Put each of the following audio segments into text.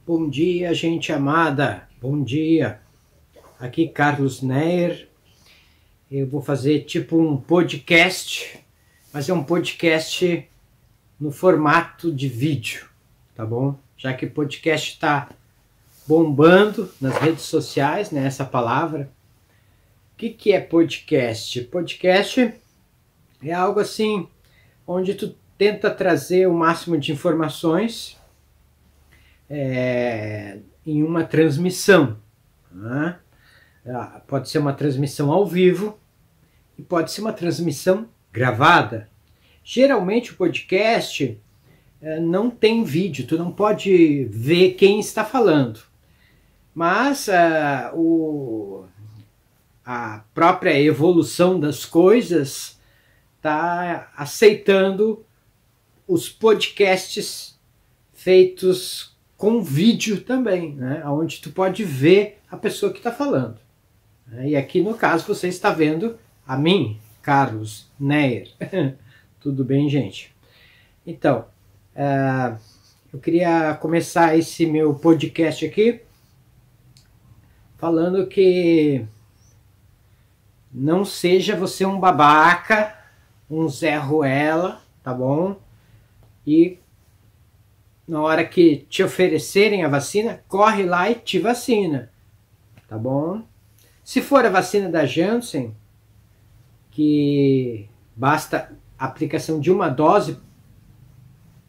Bom dia, gente amada. Bom dia. Aqui Carlos Neyer. Eu vou fazer tipo um podcast, mas é um podcast no formato de vídeo, tá bom? Já que o podcast está bombando nas redes sociais, né, essa palavra. O que é podcast? Podcast é algo assim, onde tu tenta trazer o máximo de informações em uma transmissão. Né? Pode ser uma transmissão ao vivo e pode ser uma transmissão gravada. Geralmente o podcast não tem vídeo, tu não pode ver quem está falando. Mas a própria evolução das coisas está aceitando os podcasts feitos com vídeo também, né? Onde tu pode ver a pessoa que está falando. E aqui no caso você está vendo a mim, Carlos Neyer. Tudo bem, gente? Então, eu queria começar esse meu podcast aqui falando que não seja você um babaca, um Zé Ruela, tá bom? E na hora que te oferecerem a vacina, corre lá e te vacina, tá bom? Se for a vacina da Janssen, que basta a aplicação de uma dose,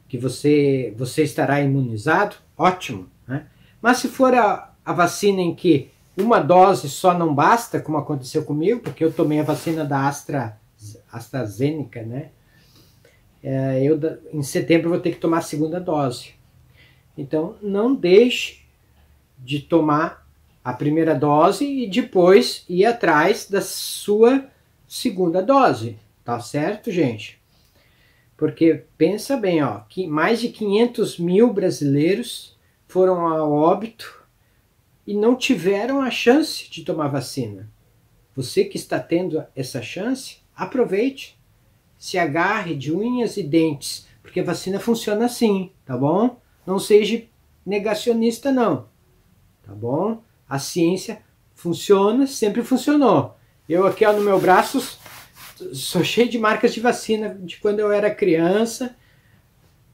que você estará imunizado, ótimo, né? Mas se for a vacina em que uma dose só não basta, como aconteceu comigo, porque eu tomei a vacina da AstraZeneca, né? Em setembro vou ter que tomar a segunda dose. Então, não deixe de tomar a primeira dose e depois ir atrás da sua segunda dose. Tá certo, gente? Porque pensa bem, ó, que mais de 500 mil brasileiros foram ao óbito e não tiveram a chance de tomar vacina. Você que está tendo essa chance, aproveite. Se agarre de unhas e dentes, porque a vacina funciona assim, tá bom? Não seja negacionista, não, tá bom? A ciência funciona, sempre funcionou. Eu aqui ó, no meu braço sou cheio de marcas de vacina de quando eu era criança.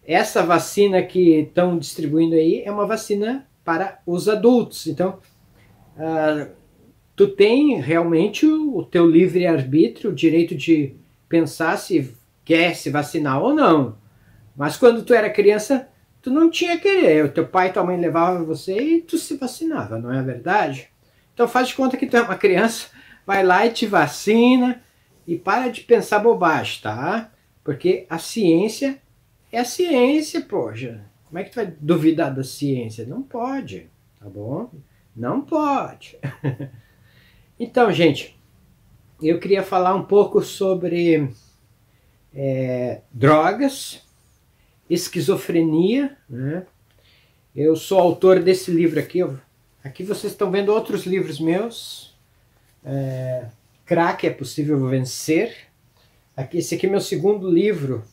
Essa vacina que estão distribuindo aí é uma vacina para os adultos. Então, tu tem realmente o teu livre-arbítrio, o direito de pensar se quer se vacinar ou não. Mas quando tu era criança, tu não tinha que querer. O teu pai e tua mãe levavam você e tu se vacinava, não é verdade? Então faz de conta que tu é uma criança, vai lá e te vacina e para de pensar bobagem, tá? Porque a ciência é a ciência, poxa. Como é que tu vai duvidar da ciência? Não pode, tá bom? Não pode. Então, gente, eu queria falar um pouco sobre drogas, esquizofrenia, né? Eu sou autor desse livro aqui. Aqui vocês estão vendo outros livros meus. Crack é Possível Vencer. Esse aqui é meu segundo livro.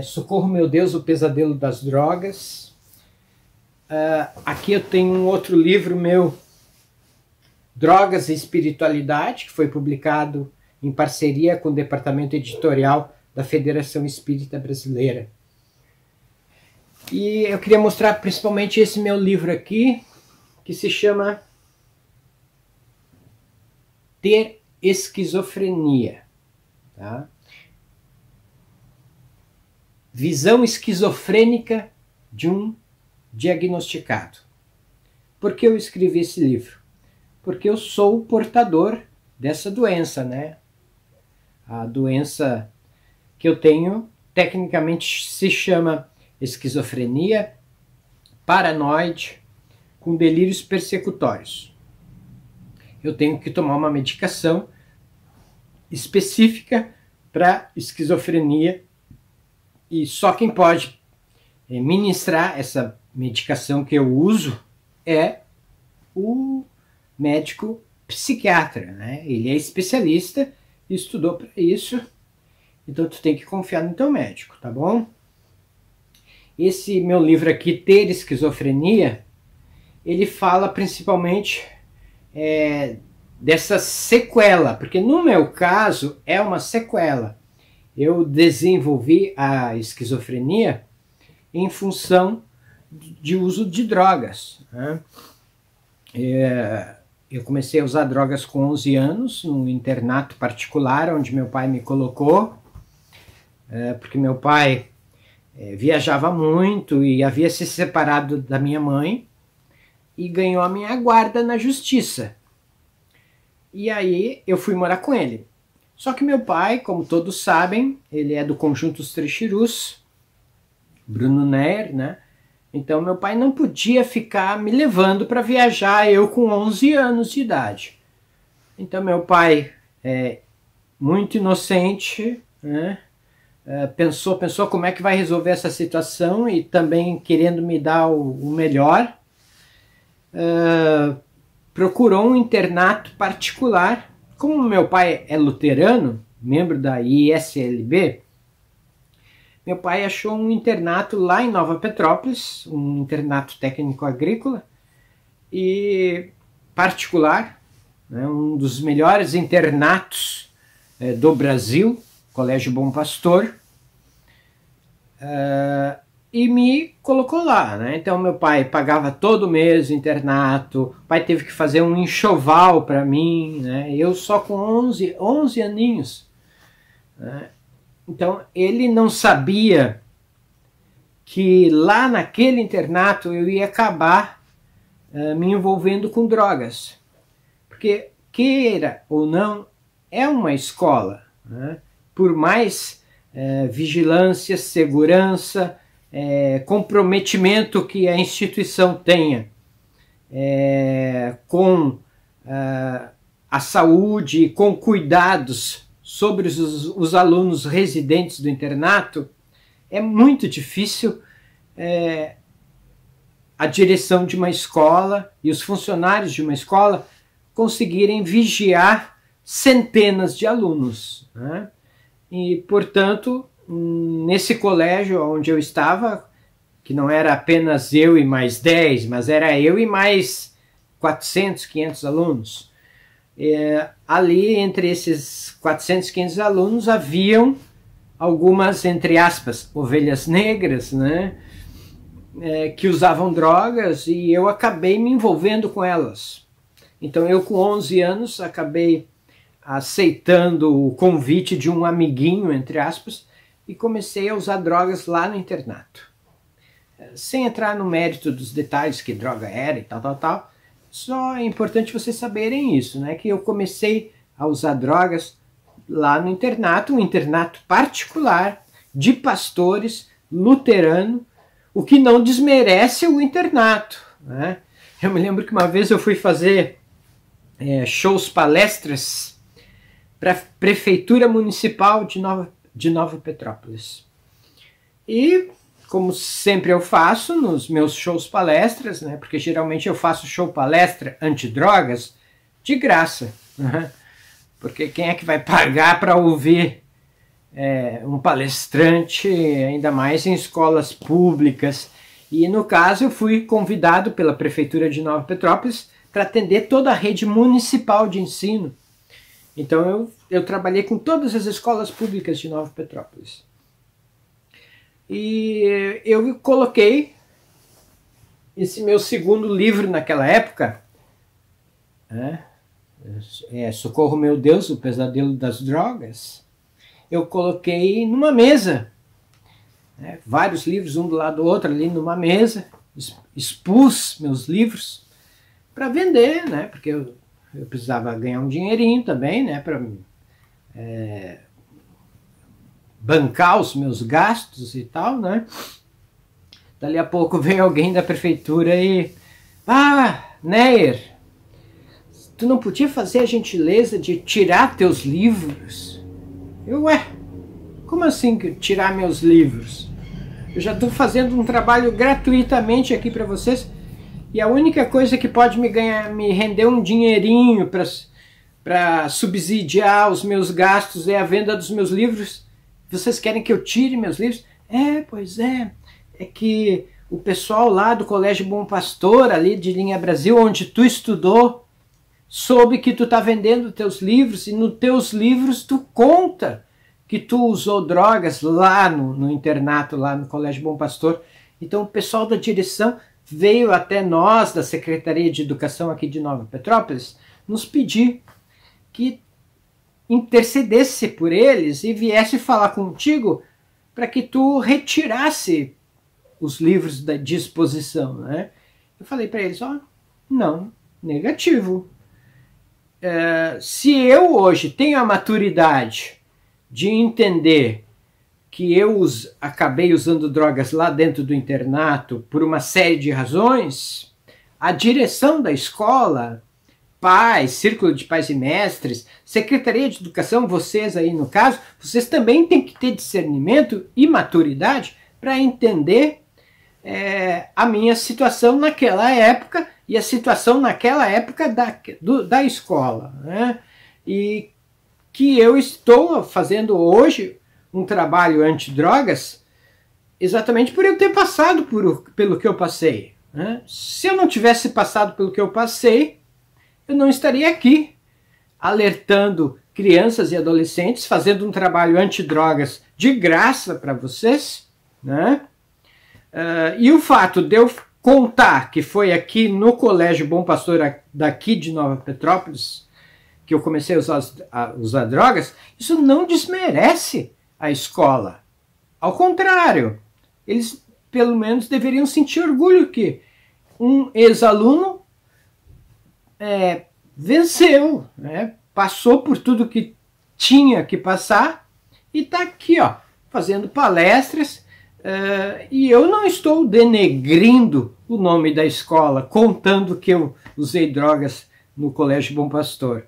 Socorro, meu Deus, o Pesadelo das Drogas. Aqui eu tenho um outro livro meu, Drogas e Espiritualidade, que foi publicado em parceria com o departamento editorial da Federação Espírita Brasileira. E eu queria mostrar principalmente esse meu livro aqui, que se chama Ter Esquizofrenia. Tá? Visão esquizofrênica de um diagnosticado. Por que eu escrevi esse livro? Porque eu sou o portador dessa doença, né? A doença que eu tenho, tecnicamente se chama esquizofrenia paranoide com delírios persecutórios. Eu tenho que tomar uma medicação específica para esquizofrenia e só quem pode ministrar essa medicação que eu uso é o médico psiquiatra, né? Ele é especialista e estudou para isso, então tu tem que confiar no teu médico, tá bom? esse meu livro aqui, Ter Esquizofrenia, ele fala principalmente dessa sequela, porque no meu caso é uma sequela. Eu desenvolvi a esquizofrenia em função de uso de drogas, né? Eu comecei a usar drogas com 11 anos, num internato particular onde meu pai me colocou, porque meu pai viajava muito e havia se separado da minha mãe e ganhou a minha guarda na justiça. E aí eu fui morar com ele. Só que meu pai, como todos sabem, ele é do conjunto Os Trechirus, Bruno Neyer, né? Então meu pai não podia ficar me levando para viajar, eu com 11 anos de idade. Então meu pai, muito inocente, né? Pensou como é que vai resolver essa situação e também querendo me dar o melhor, procurou um internato particular. Como meu pai é luterano, membro da ISLB, meu pai achou um internato lá em Nova Petrópolis, um internato técnico-agrícola e particular, né, um dos melhores internatos do Brasil, Colégio Bom Pastor, e me colocou lá, né? Então meu pai pagava todo mês o internato, o pai teve que fazer um enxoval para mim, né? Eu só com 11 aninhos, né? Então ele não sabia que lá naquele internato eu ia acabar me envolvendo com drogas, porque queira ou não, é uma escola, né? Por mais vigilância, segurança, comprometimento que a instituição tenha com a saúde, com cuidados sobre os alunos residentes do internato, é muito difícil a direção de uma escola e os funcionários de uma escola conseguirem vigiar centenas de alunos, né? E, portanto, nesse colégio onde eu estava, que não era apenas eu e mais 10, mas era eu e mais 400, 500 alunos. Ali, entre esses 400, 500 alunos, haviam algumas, entre aspas, ovelhas negras, né, que usavam drogas, e eu acabei me envolvendo com elas. Então eu, com 11 anos, acabei aceitando o convite de um amiguinho, entre aspas, e comecei a usar drogas lá no internato. Sem entrar no mérito dos detalhes que droga era e tal, só é importante vocês saberem isso, né? Que eu comecei a usar drogas lá no internato, um internato particular de pastores luterano, o que não desmerece o internato, né? Eu me lembro que uma vez eu fui fazer shows, palestras para a Prefeitura Municipal de Nova Petrópolis. E, como sempre eu faço nos meus shows palestras, né, porque geralmente eu faço show palestra antidrogas de graça, né, porque quem é que vai pagar para ouvir um palestrante, ainda mais em escolas públicas? E no caso eu fui convidado pela Prefeitura de Nova Petrópolis para atender toda a rede municipal de ensino. Então eu trabalhei com todas as escolas públicas de Nova Petrópolis. E eu coloquei esse meu segundo livro naquela época, Socorro Meu Deus, o Pesadelo das Drogas. Eu coloquei numa mesa, vários livros um do lado do outro ali numa mesa, expus meus livros para vender, né, porque eu precisava ganhar um dinheirinho também, né, para bancar os meus gastos e tal, né. Dali a pouco veio alguém da prefeitura e... Neyer, tu não podia fazer a gentileza de tirar teus livros? Como assim tirar meus livros? Eu já estou fazendo um trabalho gratuitamente aqui para vocês, e a única coisa que pode me render um dinheirinho para subsidiar os meus gastos é a venda dos meus livros. Vocês querem que eu tire meus livros? Pois é. é que o pessoal lá do Colégio Bom Pastor, ali de Linha Brasil, onde tu estudou, soube que tu tá vendendo teus livros, e nos teus livros tu conta que tu usou drogas lá no internato, lá no Colégio Bom Pastor. Então o pessoal da direção veio até nós, da Secretaria de Educação aqui de Nova Petrópolis, nos pedir que intercedesse por eles e viesse falar contigo para que tu retirasse os livros da disposição, né? Eu falei para eles, ó, não, negativo. Se eu hoje tenho a maturidade de entender que eu acabei usando drogas lá dentro do internato por uma série de razões, a direção da escola, pais, círculo de pais e mestres, Secretaria de Educação, vocês aí no caso, vocês também têm que ter discernimento e maturidade para entender a minha situação naquela época e a situação naquela época da escola, né? E que eu estou fazendo hoje um trabalho antidrogas exatamente por eu ter passado pelo que eu passei, né? Se eu não tivesse passado pelo que eu passei, eu não estaria aqui alertando crianças e adolescentes, fazendo um trabalho antidrogas de graça para vocês, né? E o fato de eu contar que foi aqui no Colégio Bom Pastor daqui de Nova Petrópolis que eu comecei a usar drogas, isso não desmerece a escola. Ao contrário, eles pelo menos deveriam sentir orgulho que um ex-aluno venceu, né? Passou por tudo que tinha que passar e está aqui, ó, fazendo palestras. E eu não estou denegrindo o nome da escola, contando que eu usei drogas no Colégio Bom Pastor.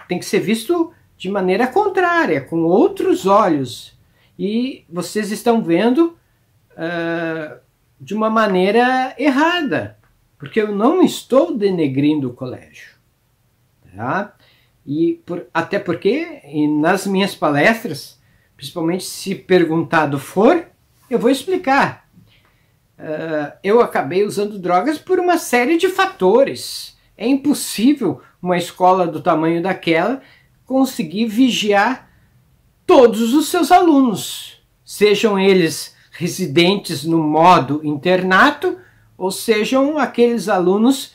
Tem que ser visto de maneira contrária, com outros olhos. E vocês estão vendo de uma maneira errada, porque eu não estou denegrindo o colégio. Tá? Até porque nas minhas palestras, principalmente se perguntado for, eu vou explicar. Eu acabei usando drogas por uma série de fatores. É impossível uma escola do tamanho daquela conseguir vigiar todos os seus alunos, sejam eles residentes no modo internato ou sejam aqueles alunos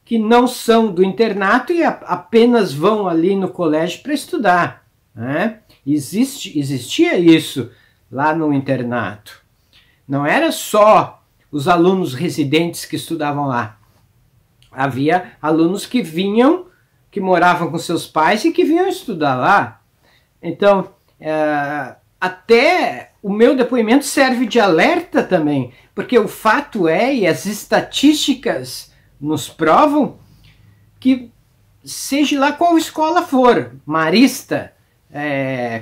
que não são do internato e apenas vão ali no colégio para estudar, né? Existia isso lá no internato. Não era só os alunos residentes que estudavam lá. Havia alunos que moravam com seus pais e que vinham estudar lá. Então, até o meu depoimento serve de alerta também, porque o fato e as estatísticas nos provam que, seja lá qual escola for, marista,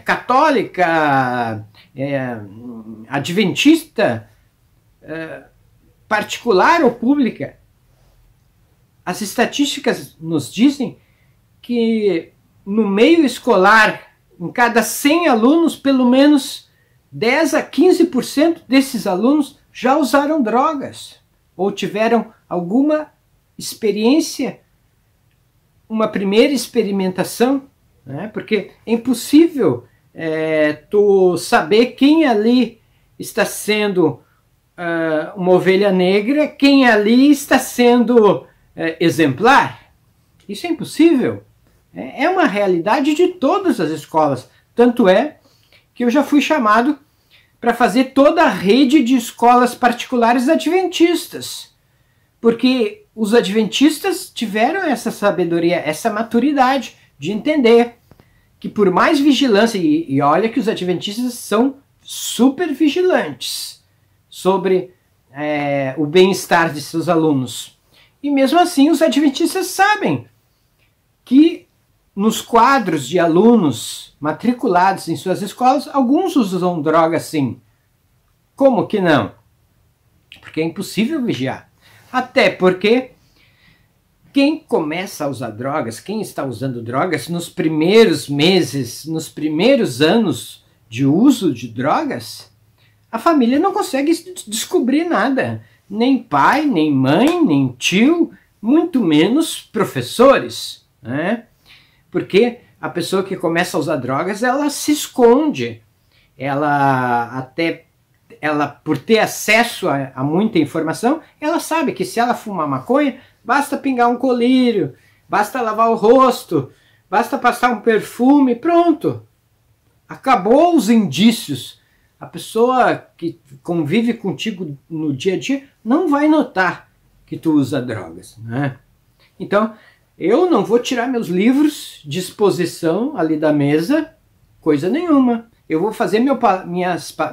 católica, adventista, particular ou pública, as estatísticas nos dizem que no meio escolar, em cada 100 alunos, pelo menos 10 a 15% desses alunos já usaram drogas ou tiveram alguma experiência, uma primeira experimentação, né? Porque é impossível tu saber quem ali está sendo uma ovelha negra, quem ali está sendo exemplar. Isso é impossível. É uma realidade de todas as escolas. Tanto é que eu já fui chamado para fazer toda a rede de escolas particulares adventistas. Porque os adventistas tiveram essa sabedoria, essa maturidade de entender que por mais vigilância, e olha que os adventistas são super vigilantes sobre o bem-estar de seus alunos. E mesmo assim os adventistas sabem que nos quadros de alunos matriculados em suas escolas, alguns usam droga sim. Como que não? Porque é impossível vigiar. Até porque quem começa a usar drogas, quem está usando drogas nos primeiros meses, nos primeiros anos de uso de drogas, a família não consegue descobrir nada. Nem pai, nem mãe, nem tio, muito menos professores, né? Porque a pessoa que começa a usar drogas, ela se esconde. Ela, por ter acesso a muita informação, ela sabe que se ela fumar maconha, basta pingar um colírio, basta lavar o rosto, basta passar um perfume, pronto. Acabou os indícios. A pessoa que convive contigo no dia a dia não vai notar que tu usa drogas, né? Então, eu não vou tirar meus livros de exposição ali da mesa, coisa nenhuma. Eu vou fazer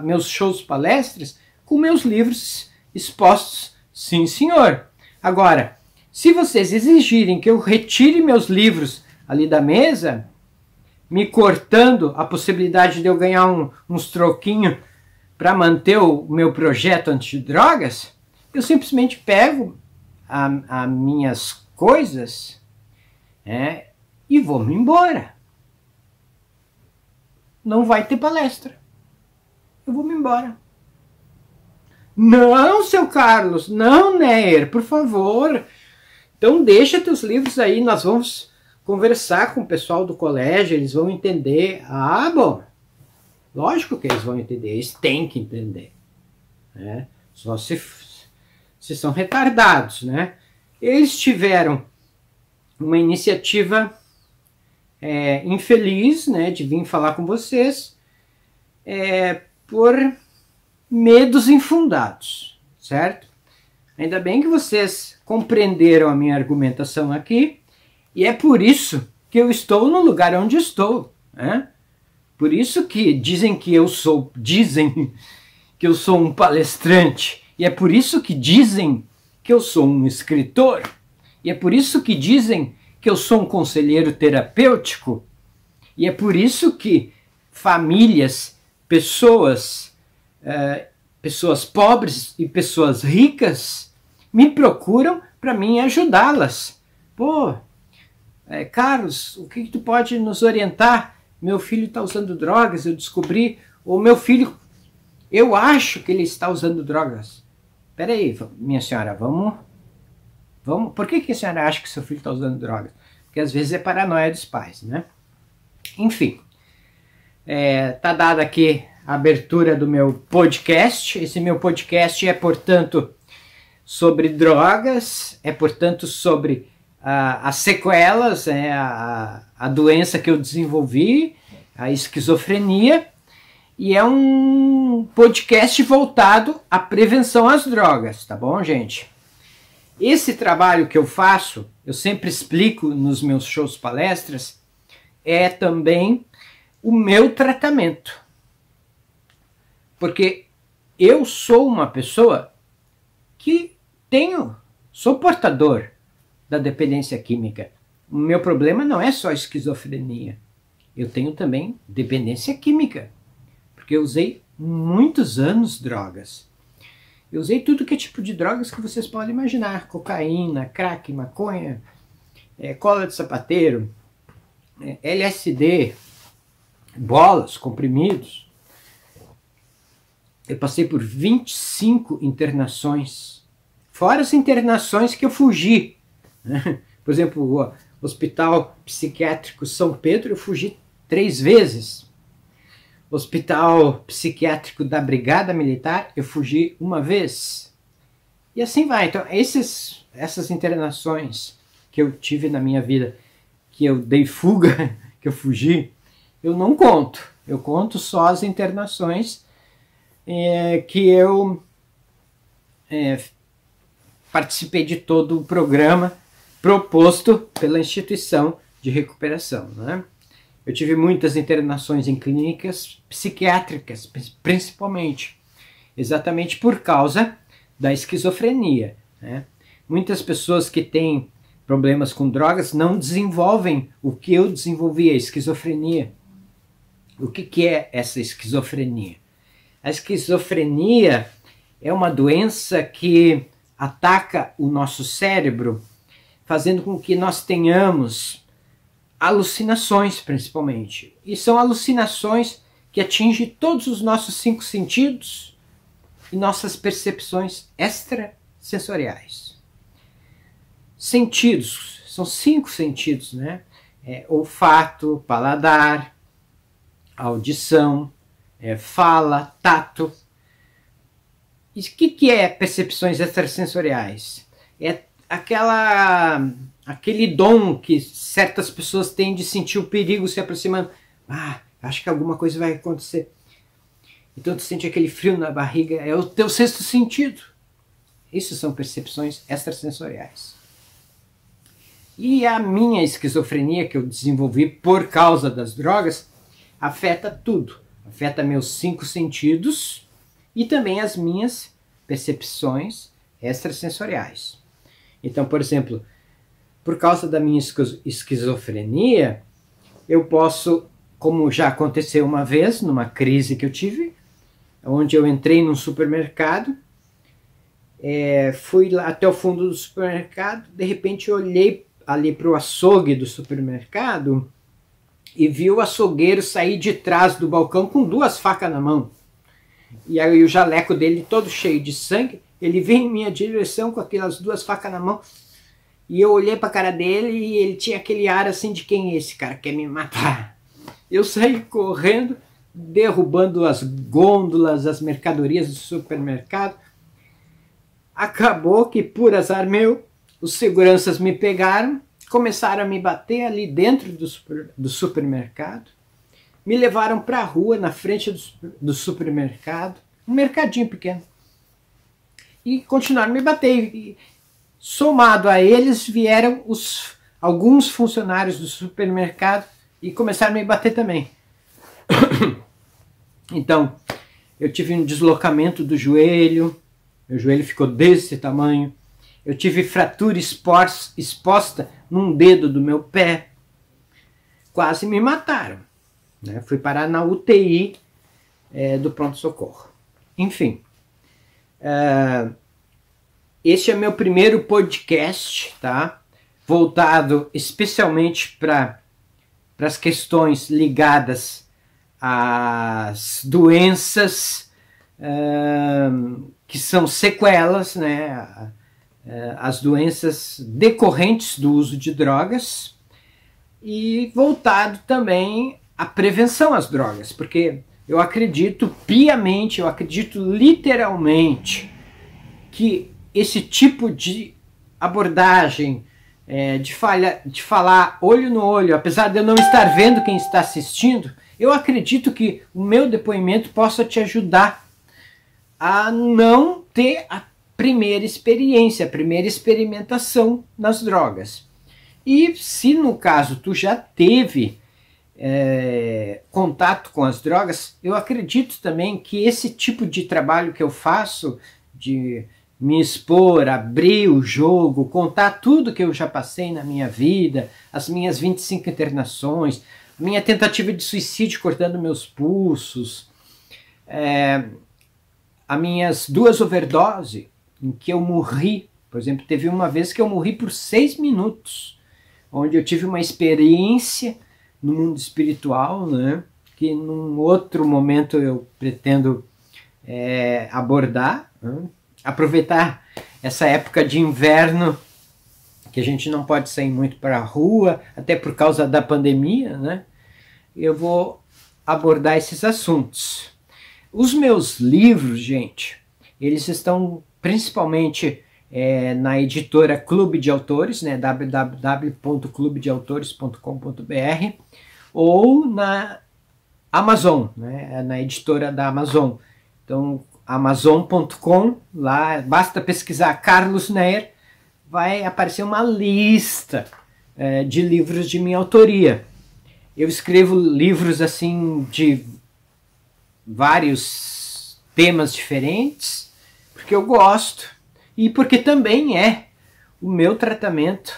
meus shows, palestras, com meus livros expostos, sim senhor. Agora, se vocês exigirem que eu retire meus livros ali da mesa, me cortando a possibilidade de eu ganhar uns troquinhos para manter o meu projeto antidrogas, eu simplesmente pego as minhas coisas e vou-me embora. Não vai ter palestra. Eu vou-me embora. Não, seu Carlos, não, Neyer, por favor. Então deixa teus livros aí, nós vamos conversar com o pessoal do colégio, eles vão entender. Ah, bom, lógico que eles vão entender, eles têm que entender, né? Só se são retardados, né? Eles tiveram uma iniciativa infeliz, né, de vir falar com vocês por medos infundados, certo? Ainda bem que vocês compreenderam a minha argumentação aqui, e é por isso que eu estou no lugar onde estou, né? Por isso que dizem que eu sou um palestrante, e é por isso que dizem que eu sou um escritor, e é por isso que dizem que eu sou um conselheiro terapêutico, e é por isso que famílias, pessoas pobres e pessoas ricas me procuram para mim ajudá-las. Pô, Carlos, o que tu pode nos orientar? Meu filho está usando drogas, eu descobri, ou meu filho, eu acho que ele está usando drogas. Espera aí, minha senhora, vamos... Por que a senhora acha que seu filho está usando drogas? Porque às vezes é paranoia dos pais, né? Enfim, tá dada aqui a abertura do meu podcast. Esse meu podcast é, portanto, sobre drogas, é, portanto, sobre as sequelas, a doença que eu desenvolvi, a esquizofrenia, e é um podcast voltado à prevenção às drogas, tá bom, gente? Esse trabalho que eu faço, eu sempre explico nos meus shows, palestras, é também o meu tratamento. Porque eu sou uma pessoa que sou portador da dependência química. O meu problema não é só esquizofrenia. Eu tenho também dependência química. Porque eu usei muitos anos drogas. Eu usei tudo que é tipo de drogas que vocês podem imaginar. Cocaína, crack, maconha, cola de sapateiro, LSD, bolas, comprimidos. Eu passei por 25 internações. Fora as internações que eu fugi. Por exemplo, o Hospital Psiquiátrico São Pedro, eu fugi 3 vezes. Hospital Psiquiátrico da Brigada Militar, eu fugi 1 vez. E assim vai. Então, essas internações que eu tive na minha vida, que eu dei fuga, que eu fugi, eu não conto. Eu conto só as internações que eu participei de todo o programa proposto pela instituição de recuperação, né? Eu tive muitas internações em clínicas psiquiátricas, principalmente, exatamente por causa da esquizofrenia, né? Muitas pessoas que têm problemas com drogas não desenvolvem o que eu desenvolvi, a esquizofrenia. O que é essa esquizofrenia? A esquizofrenia é uma doença que ataca o nosso cérebro, fazendo com que nós tenhamos alucinações, principalmente. E são alucinações que atingem todos os nossos 5 sentidos, e nossas percepções extrasensoriais. Sentidos, são 5 sentidos, né? Olfato, paladar, audição, fala, tato. E o que é percepções extrasensoriais? É aquele dom que certas pessoas têm de sentir o perigo se aproximando. Ah, acho que alguma coisa vai acontecer. Então tu sente aquele frio na barriga, é o teu sexto sentido. Isso são percepções extrasensoriais. E a minha esquizofrenia que eu desenvolvi por causa das drogas afeta tudo. Afeta meus 5 sentidos e também as minhas percepções extrasensoriais. Então, por exemplo, por causa da minha esquizofrenia, eu posso, como já aconteceu uma vez, numa crise que eu tive, onde eu entrei num supermercado, fui lá até o fundo do supermercado, de repente eu olhei ali para o açougue do supermercado e vi o açougueiro sair de trás do balcão com 2 facas na mão. E aí o jaleco dele todo cheio de sangue, ele veio em minha direção com aquelas 2 facas na mão. E eu olhei para a cara dele e ele tinha aquele ar assim de quem esse cara quer me matar. Eu saí correndo, derrubando as gôndolas, as mercadorias do supermercado. Acabou que, por azar meu, os seguranças me pegaram, começaram a me bater ali dentro do supermercado, me levaram para a rua, na frente do supermercado, um mercadinho pequeno, e continuaram a me bater. E, somado a eles, vieram alguns funcionários do supermercado e começaram a me bater também. Então, eu tive um deslocamento do joelho, meu joelho ficou desse tamanho. Eu tive fratura exposta num dedo do meu pé. Quase me mataram, né? Fui parar na UTI do pronto-socorro. Enfim, este é meu primeiro podcast, tá? Voltado especialmente para as questões ligadas às doenças que são sequelas, né? As doenças decorrentes do uso de drogas, e voltado também à prevenção às drogas, porque eu acredito piamente, eu acredito literalmente que esse tipo de abordagem, de falar olho no olho, apesar de eu não estar vendo quem está assistindo, eu acredito que o meu depoimento possa te ajudar a não ter a primeira experiência, a primeira experimentação nas drogas. E se no caso tu já teve contato com as drogas, eu acredito também que esse tipo de trabalho que eu faço, de me expor, abrir o jogo, contar tudo que eu já passei na minha vida, as minhas 25 internações, minha tentativa de suicídio cortando meus pulsos, as minhas 2 overdoses, em que eu morri. Por exemplo, teve uma vez que eu morri por 6 minutos, onde eu tive uma experiência no mundo espiritual, né, que num outro momento eu pretendo abordar, né, aproveitar essa época de inverno, que a gente não pode sair muito para a rua, até por causa da pandemia, né, eu vou abordar esses assuntos. Os meus livros, gente, eles estão principalmente na editora Clube de Autores, né, www.clubedeautores.com.br, ou na Amazon, né, na editora da Amazon. Então, amazon.com, lá basta pesquisar Carlos Neyer, vai aparecer uma lista de livros de minha autoria. Eu escrevo livros assim de vários temas diferentes, porque eu gosto e porque também é o meu tratamento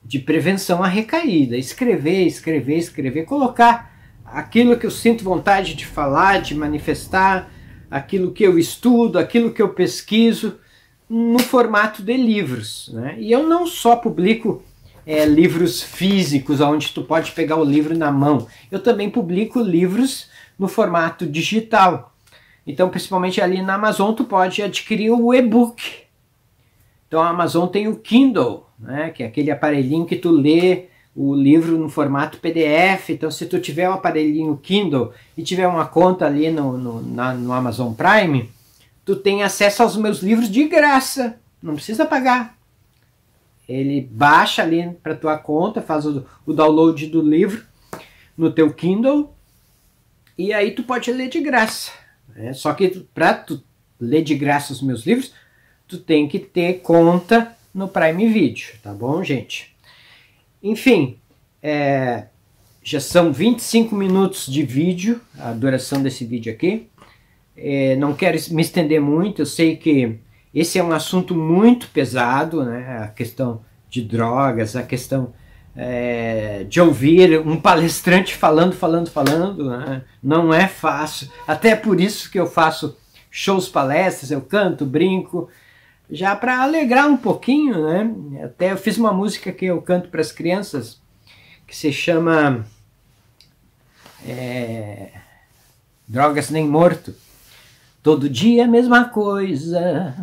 de prevenção à recaída. Escrever, colocar aquilo que eu sinto vontade de falar, de manifestar, aquilo que eu estudo, aquilo que eu pesquiso, no formato de livros, né? E eu não só publico livros físicos, onde tu pode pegar o livro na mão. Eu também publico livros no formato digital. Então, principalmente ali na Amazon, tu pode adquirir o e-book. Então, a Amazon tem o Kindle, né, que é aquele aparelhinho que tu lê o livro no formato PDF. Então, se tu tiver um aparelhinho Kindle e tiver uma conta ali no Amazon Prime, tu tem acesso aos meus livros de graça, não precisa pagar. Ele baixa ali para tua conta, faz o download do livro no teu Kindle e aí tu pode ler de graça. Só que para tu ler de graça os meus livros, tu tem que ter conta no Prime Video, tá bom, gente? Enfim, já são 25 minutos de vídeo, a duração desse vídeo aqui. Não quero me estender muito, eu sei que esse é um assunto muito pesado, né? A questão de drogas, a questão de ouvir um palestrante falando, né? Não é fácil. Até por isso que eu faço shows, palestras, eu canto, brinco, já para alegrar um pouquinho, né? Até eu fiz uma música que eu canto para as crianças, que se chama Drogas Nem Morto. Todo dia a mesma coisa,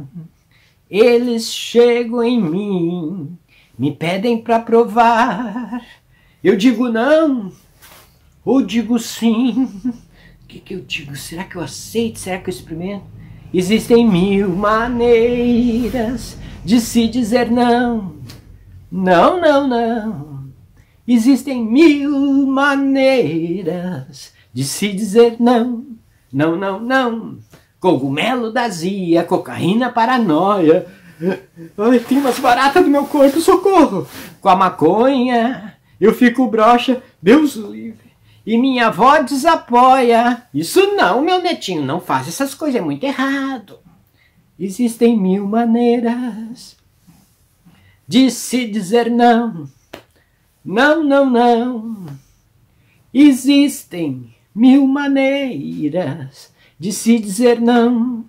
eles chegam em mim, me pedem para provar, eu digo não, ou digo sim. O que eu digo? Será que eu aceito? Será que eu experimento? Existem 1000 maneiras de se dizer não, não, não, não. Existem 1000 maneiras de se dizer não, não, não, não. Cogumelo da azia, cocaína, paranoia. Ai, tem umas baratas no meu corpo, socorro. Com a maconha, eu fico broxa, Deus o livre. E minha avó desapoia. Isso não, meu netinho, não faz essas coisas, é muito errado. Existem 1000 maneiras de se dizer não. Não, não, não. Existem 1000 maneiras de se dizer não.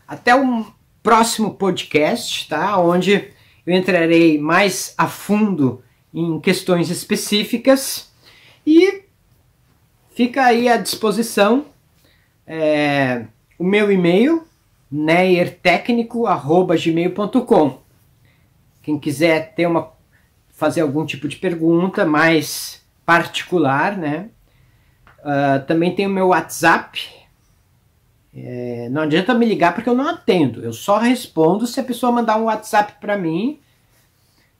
Até o próximo podcast, tá? Onde eu entrarei mais a fundo em questões específicas e fica aí à disposição o meu e-mail, neiertecnico@gmail.com. Quem quiser fazer algum tipo de pergunta mais particular, né? Também tem o meu WhatsApp. Não adianta me ligar porque eu não atendo. Eu só respondo se a pessoa mandar um WhatsApp para mim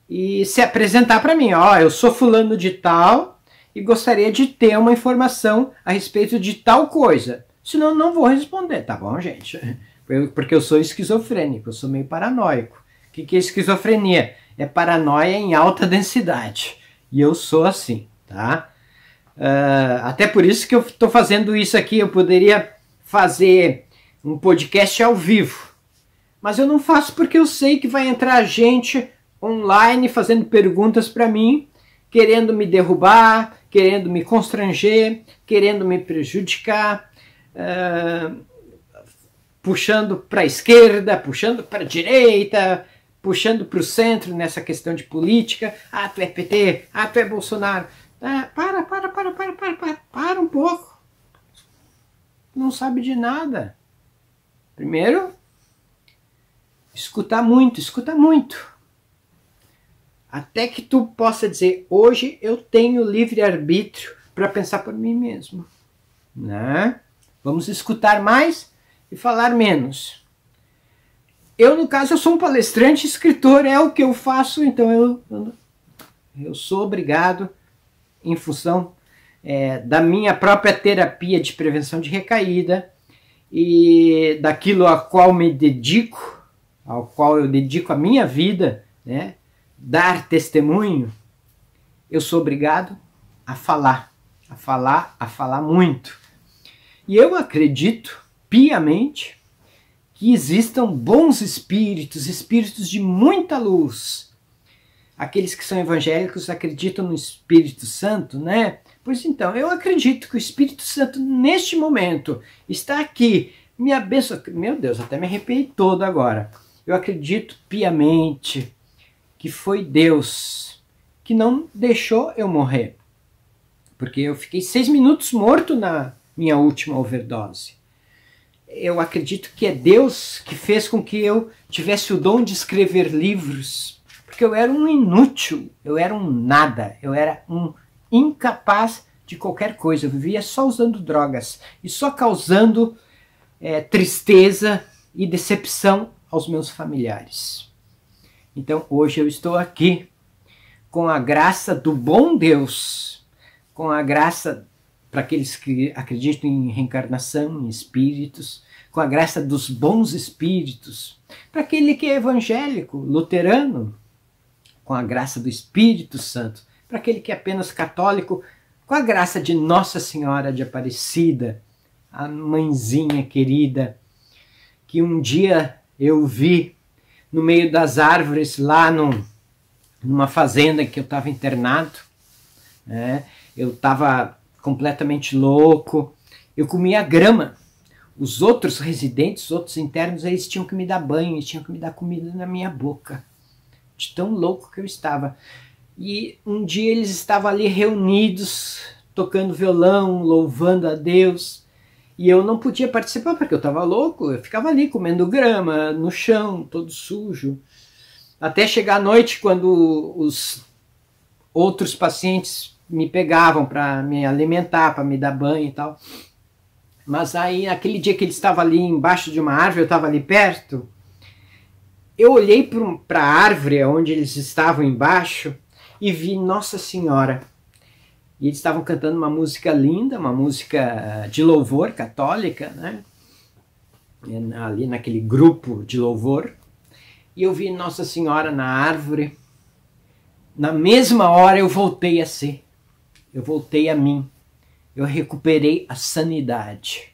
e se apresentar para mim. Ó, eu sou fulano de tal e gostaria de ter uma informação a respeito de tal coisa. Senão eu não vou responder, tá bom, gente? Porque eu sou esquizofrênico, eu sou meio paranoico. O que é esquizofrenia? É paranoia em alta densidade. E eu sou assim, tá? Até por isso que eu estou fazendo isso aqui. Eu poderia fazer um podcast ao vivo, mas eu não faço porque eu sei que vai entrar gente online fazendo perguntas para mim, querendo me derrubar, querendo me constranger, querendo me prejudicar, puxando para a esquerda, puxando para a direita, puxando para o centro nessa questão de política. Ah, tu é PT, ah, tu é Bolsonaro. Para um pouco. Não sabe de nada. Primeiro, escutar muito, escuta muito. Até que tu possa dizer, hoje eu tenho livre-arbítrio para pensar por mim mesmo. Né? Vamos escutar mais e falar menos. Eu, no caso, eu sou um palestrante, escritor, é o que eu faço, então eu sou obrigado, em função da minha própria terapia de prevenção de recaída e daquilo a qual ao qual eu dedico a minha vida, né, dar testemunho, eu sou obrigado a falar muito. E eu acredito piamente que existam bons espíritos, espíritos de muita luz. Aqueles que são evangélicos acreditam no Espírito Santo, né? Pois então, eu acredito que o Espírito Santo, neste momento, está aqui, me abençoa. Meu Deus, até me arrepiei todo agora. Eu acredito piamente que foi Deus que não deixou eu morrer. Porque eu fiquei 6 minutos morto na minha última overdose. eu acredito que é Deus que fez com que eu tivesse o dom de escrever livros, porque eu era um inútil, eu era um nada, eu era um incapaz de qualquer coisa, eu vivia só usando drogas e só causando tristeza e decepção aos meus familiares. Então hoje eu estou aqui com a graça do bom Deus, com a graça para aqueles que acreditam em reencarnação, em espíritos, com a graça dos bons espíritos, para aquele que é evangélico, luterano, com a graça do Espírito Santo, para aquele que é apenas católico, com a graça de Nossa Senhora de Aparecida, a mãezinha querida, que um dia eu vi no meio das árvores lá numa fazenda que eu estava internado, né? Eu estava completamente louco, eu comia grama. Os outros residentes, os outros internos, eles tinham que me dar banho, eles tinham que me dar comida na minha boca, de tão louco que eu estava. E um dia eles estavam ali reunidos, tocando violão, louvando a Deus, e eu não podia participar porque eu estava louco, eu ficava ali comendo grama, no chão, todo sujo. Até chegar à noite, quando os outros pacientes me pegavam para me alimentar, para me dar banho e tal. Mas aí, aquele dia que ele estava ali embaixo de uma árvore, eu estava ali perto, eu olhei para a árvore onde eles estavam embaixo e vi Nossa Senhora. E eles estavam cantando uma música linda, uma música de louvor católica, né? Ali naquele grupo de louvor. E eu vi Nossa Senhora na árvore. Na mesma hora eu voltei a ser. Eu voltei a mim. Eu recuperei a sanidade.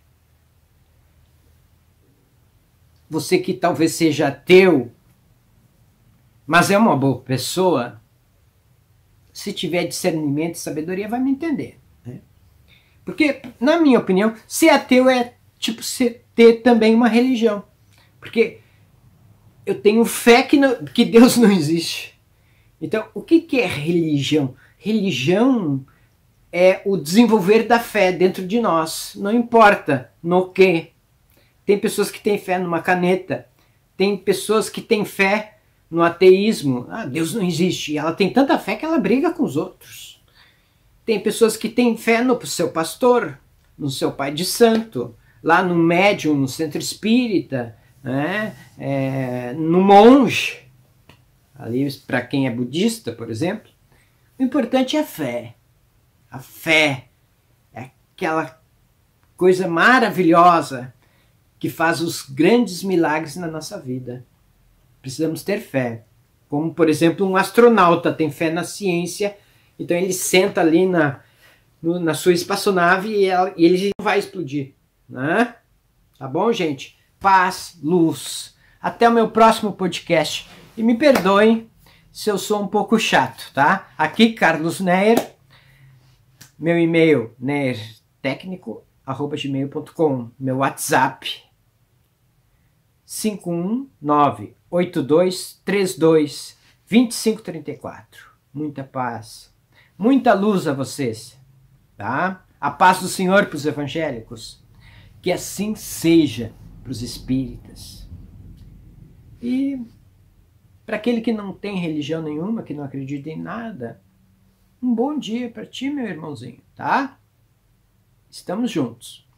Você que talvez seja ateu, mas é uma boa pessoa, se tiver discernimento e sabedoria, vai me entender, né? Porque, na minha opinião, ser ateu é tipo ter também uma religião. Porque eu tenho fé que Deus não existe. Então, o que é religião? Religião é o desenvolver da fé dentro de nós. Não importa no que. Tem pessoas que têm fé numa caneta. Tem pessoas que têm fé no ateísmo. Ah, Deus não existe. E ela tem tanta fé que ela briga com os outros. Tem pessoas que têm fé no seu pastor, no seu pai de santo, lá no médium, no centro espírita, né? No monge. Ali, para quem é budista, por exemplo. O importante é a fé. A fé é aquela coisa maravilhosa que faz os grandes milagres na nossa vida. Precisamos ter fé. Como, por exemplo, um astronauta tem fé na ciência, então ele senta ali na sua espaçonave e ele não vai explodir, né? Tá bom, gente? Paz, luz. Até o meu próximo podcast. E me perdoem se eu sou um pouco chato, tá? Aqui, Carlos Neyer. Meu e-mail, neyertecnico@gmail.com. Meu WhatsApp, 519-8232-2534. Muita paz. Muita luz a vocês, tá? A paz do Senhor para os evangélicos. Que assim seja para os espíritas. E para aquele que não tem religião nenhuma, que não acredita em nada, um bom dia para ti, meu irmãozinho, tá? Estamos juntos.